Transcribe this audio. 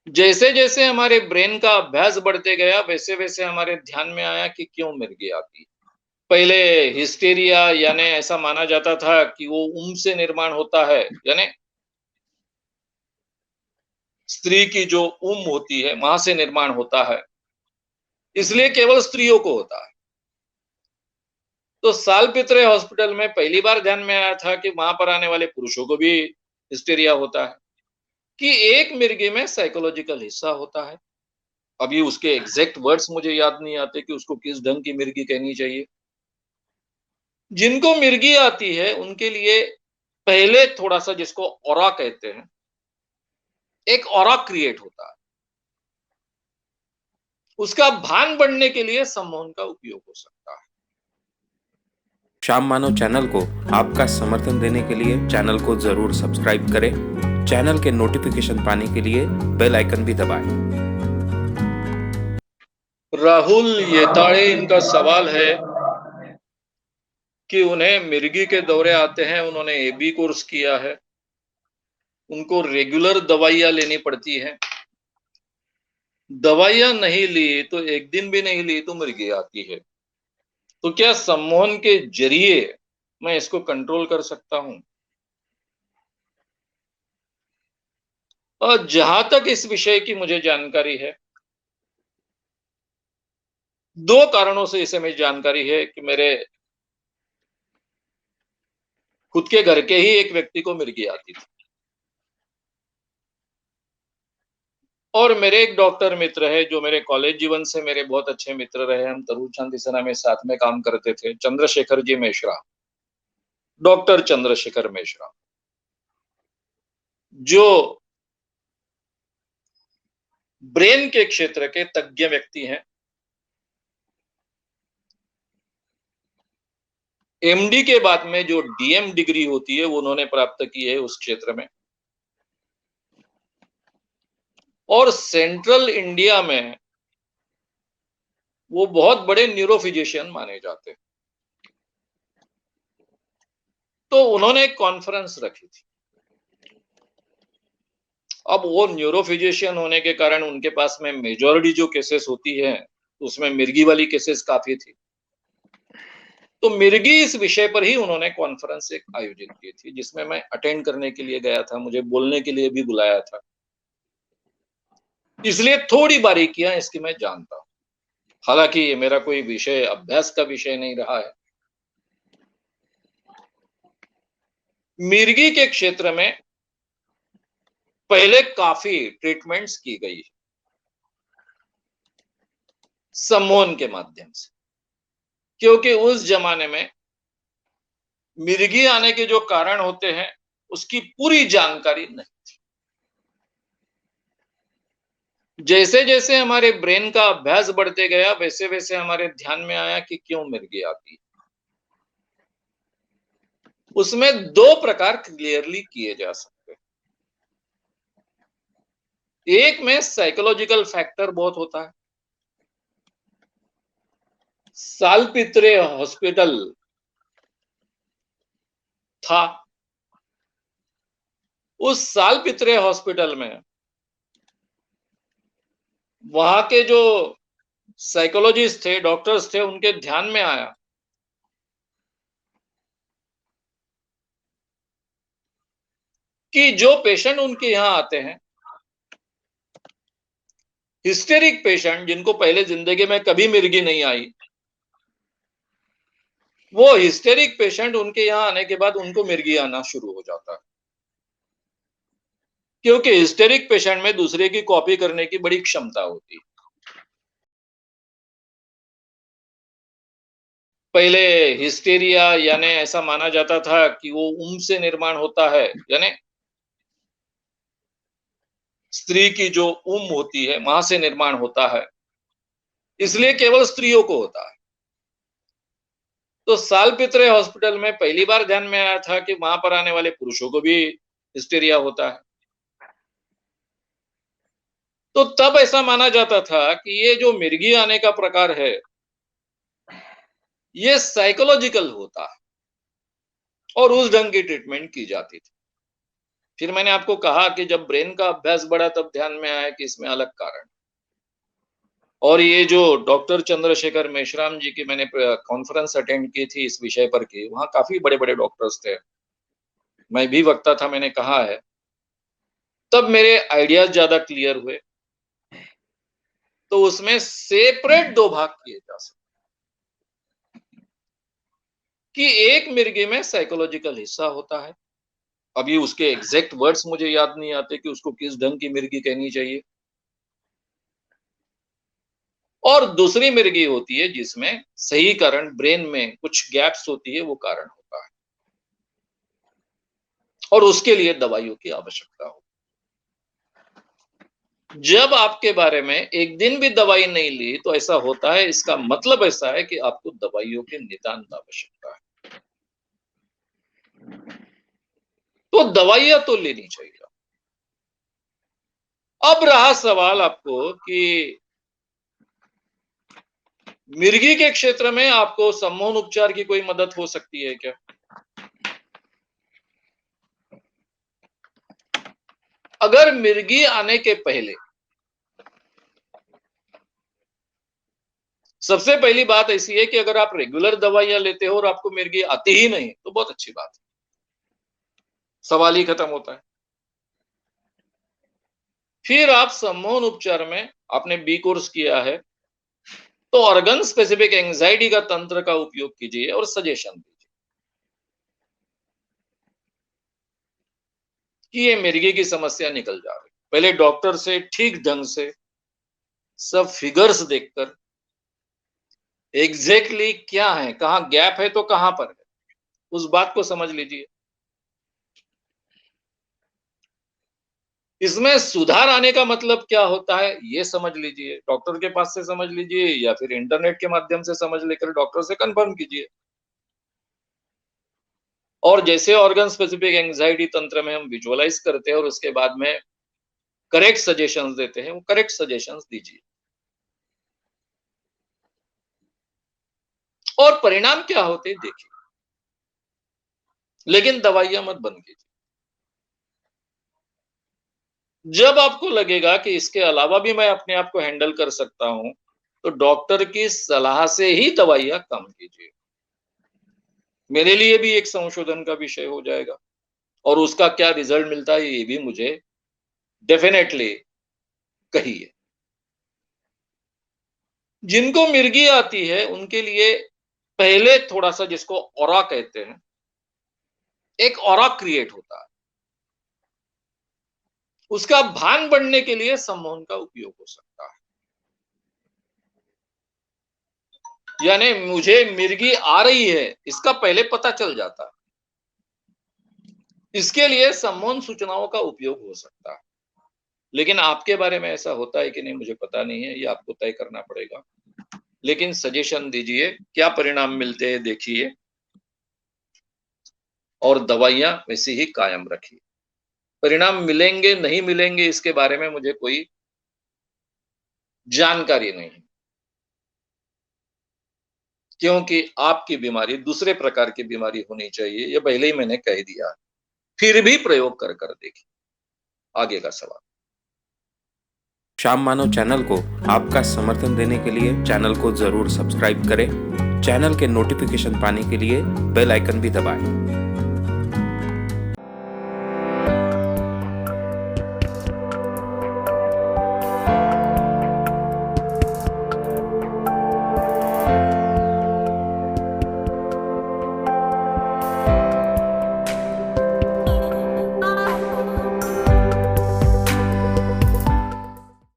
जैसे जैसे हमारे ब्रेन का अभ्यास बढ़ते गया वैसे वैसे हमारे ध्यान में आया कि क्यों मिर्गी आती है। पहले हिस्टेरिया यानी ऐसा माना जाता था कि वो से निर्माण होता है, यानी स्त्री की जो होती है वहां से निर्माण होता है, इसलिए केवल स्त्रियों को होता है। तो सालपित्रे हॉस्पिटल में पहली बार ध्यान में आया था कि वहां पर आने वाले पुरुषों को भी हिस्टेरिया होता है, कि एक मिर्गी में साइकोलॉजिकल हिस्सा होता है। अभी उसके एग्जैक्ट वर्ड्स मुझे याद नहीं आते कि उसको किस ढंग की मिर्गी कहनी चाहिए। जिनको मिर्गी आती है उनके लिए पहले थोड़ा सा, जिसको ऑरा कहते हैं, एक ऑरा क्रिएट होता है। उसका भान बढ़ने के लिए सम्मोहन का उपयोग हो सकता है। श्याम मानव चैनल को आपका समर्थन देने के लिए चैनल को जरूर सब्सक्राइब करें। चैनल के नोटिफिकेशन पाने के लिए बेल आइकन भी दबाएं। राहुल येताड़े, इनका सवाल है कि उन्हें मिर्गी के दौरे आते हैं, उन्होंने एबी कोर्स किया है, उनको रेगुलर दवाइयां लेनी पड़ती हैं, दवाइयां नहीं ली तो एक दिन भी नहीं ली तो मिर्गी आती है, तो क्या सम्मोहन के जरिए मैं इसको कंट्रोल कर सकता हूं? और जहां तक इस विषय की मुझे जानकारी है, दो कारणों से इसे मुझे जानकारी है कि मेरे खुद के घर के ही एक व्यक्ति को मिर्गी आती थी, और मेरे एक डॉक्टर मित्र है जो मेरे कॉलेज जीवन से मेरे बहुत अच्छे मित्र रहे, हम तरूण शांति सेना में साथ में काम करते थे, चंद्रशेखर जी मिश्रा, डॉक्टर चंद्रशेखर मिश्रा, जो ब्रेन के क्षेत्र के तज्ञ व्यक्ति हैं। एमडी के बाद में जो डीएम डिग्री होती है वो उन्होंने प्राप्त की है उस क्षेत्र में, और सेंट्रल इंडिया में वो बहुत बड़े न्यूरोफिजिशियन माने जाते हैं। तो उन्होंने एक कॉन्फ्रेंस रखी थी। अब वो न्यूरोफिजिशियन होने के कारण उनके पास में मेजॉरिटी जो केसेस होती है उसमें मिर्गी वाली केसेस काफी थी। तो मिर्गी इस विषय पर ही उन्होंने कॉन्फ्रेंस एक आयोजित की थी, जिसमें मैं अटेंड करने के लिए गया था, मुझे बोलने के लिए भी बुलाया था, इसलिए थोड़ी बारीकियां इसकी मैं जानता हूं। हालांकि ये मेरा कोई विषय, अभ्यास का विषय नहीं रहा है। मिर्गी के क्षेत्र में पहले काफी ट्रीटमेंट्स की गई सम्मोहन के माध्यम से, क्योंकि उस जमाने में मिर्गी आने के जो कारण होते हैं उसकी पूरी जानकारी नहीं थी। जैसे जैसे हमारे ब्रेन का अभ्यास बढ़ते गया वैसे वैसे हमारे ध्यान में आया कि क्यों मिर्गी आती है। उसमें दो प्रकार क्लियरली किए जा सकते हैं। एक में साइकोलॉजिकल फैक्टर बहुत होता है। सालपित्रे हॉस्पिटल था, उस सालपित्रे हॉस्पिटल में वहां के जो साइकोलॉजिस्ट थे, डॉक्टर्स थे, उनके ध्यान में आया कि जो पेशेंट उनके यहां आते हैं, हिस्टेरिक पेशेंट जिनको पहले जिंदगी में कभी मिर्गी नहीं आई, वो हिस्टेरिक पेशेंट उनके यहां आने के बाद उनको मिर्गी आना शुरू हो जाता है, क्योंकि हिस्टेरिक पेशेंट में दूसरे की कॉपी करने की बड़ी क्षमता होती है। पहले हिस्टेरिया यानी ऐसा माना जाता था कि वो से निर्माण होता है, यानी स्त्री की जो होती है वहां से निर्माण होता है, इसलिए केवल स्त्रियों को होता है। तो सालपित्रे हॉस्पिटल में पहली बार ध्यान में आया था कि वहां पर आने वाले पुरुषों को भी हिस्टेरिया होता है। तो तब ऐसा माना जाता था कि ये जो मिर्गी आने का प्रकार है ये साइकोलॉजिकल होता है, और उस ढंग की ट्रीटमेंट की जाती थी। फिर मैंने आपको कहा कि जब ब्रेन का अभ्यास बढ़ा तब ध्यान में आया कि इसमें अलग कारण। और ये जो डॉक्टर चंद्रशेखर मेश्राम जी की मैंने कॉन्फ्रेंस अटेंड की थी इस विषय पर की, वहाँ काफ़ी बड़े-बड़े डॉक्टर्स थे। मैं भी वक्ता था, मैंने कहा है। तब मेरे आइडियाज़ ज़्यादा क्लियर हुए। तो उसमें सेपरेट 2 भाग किए जा सकते कि एक मिर्गी में साइकोलॉजिकल हिस्सा होता है। अभी उसके एग्ज़ैक्ट वर्ड्स मुझे याद नहीं आते कि उसको किस ढंग की मिर्गी कहनी चाहिए। और दूसरी मिर्गी होती है जिसमें सही कारण ब्रेन में कुछ गैप्स होती है, वो कारण होता है। और उसके लिए दवाइयों की आवश्यकता हो। जब आपके बारे में एक दिन भी दवाई नहीं ली तो ऐसा होता है, इसका मतलब ऐसा है कि आपको दवाइयों की नितांत आवश्यकता है। तो दवाइयाँ तो लेनी चाहिए। अब रहा सवाल आपको कि मिर्गी के क्षेत्र में आपको सम्मोहन उपचार की कोई मदद हो सकती है क्या? अगर मिर्गी आने के पहले सबसे पहली बात ऐसी है कि अगर आप रेगुलर दवाइयां लेते हो और आपको मिर्गी आती ही नहीं तो बहुत अच्छी बात है, सवाल ही खत्म होता है। फिर आप सम्मोहन उपचार में आपने बी कोर्स किया है तो ऑर्गन स्पेसिफिक एंजाइटी का तंत्र का उपयोग कीजिए और सजेशन दीजिए कि ये मिर्गी की समस्या निकल जा रही। पहले डॉक्टर से ठीक ढंग से सब फिगर्स देखकर एग्जैक्टली क्या है, कहां गैप है तो कहां पर है, उस बात को समझ लीजिए। इसमें सुधार आने का मतलब क्या होता है ये समझ लीजिए, डॉक्टर के पास से समझ लीजिए या फिर इंटरनेट के माध्यम से समझ लेकर डॉक्टर से कंफर्म कीजिए। और जैसे ऑर्गन स्पेसिफिक एंजाइटी तंत्र में हम विजुअलाइज करते हैं और उसके बाद में करेक्ट सजेशंस देते हैं, वो करेक्ट सजेशंस दीजिए। और परिणाम क्या होते हैं देखिए, लेकिन दवाइयां मत बंद कीजिए। जब आपको लगेगा कि इसके अलावा भी मैं अपने आप को हैंडल कर सकता हूं तो डॉक्टर की सलाह से ही दवाइयां कम कीजिए। मेरे लिए भी एक संशोधन का विषय हो जाएगा और उसका क्या रिजल्ट मिलता है ये भी मुझे डेफिनेटली कहिए। जिनको मिर्गी आती है उनके लिए पहले थोड़ा सा, जिसको ऑरा कहते हैं, एक ऑरा क्रिएट होता है। उसका भान बढ़ने के लिए सम्मोहन का उपयोग हो सकता है। यानी मुझे मिर्गी आ रही है इसका पहले पता चल जाता है, इसके लिए सम्मोहन सूचनाओं का उपयोग हो सकता है। लेकिन आपके बारे में ऐसा होता है कि नहीं मुझे पता नहीं है, ये आपको तय करना पड़ेगा। लेकिन सजेशन दीजिए, क्या परिणाम मिलते हैं देखिए और दवाइयां वैसी ही कायम रखिए। परिणाम मिलेंगे नहीं मिलेंगे इसके बारे में मुझे कोई जानकारी नहीं, क्योंकि आपकी बीमारी दूसरे प्रकार की बीमारी होनी चाहिए, ये पहले ही मैंने कह दिया। फिर भी प्रयोग कर देखिए। आगे का सवाल। श्याम मानव चैनल को आपका समर्थन देने के लिए चैनल को जरूर सब्सक्राइब करें। चैनल के नोटिफिकेशन पाने के लिए बेल आइकन भी दबाएं।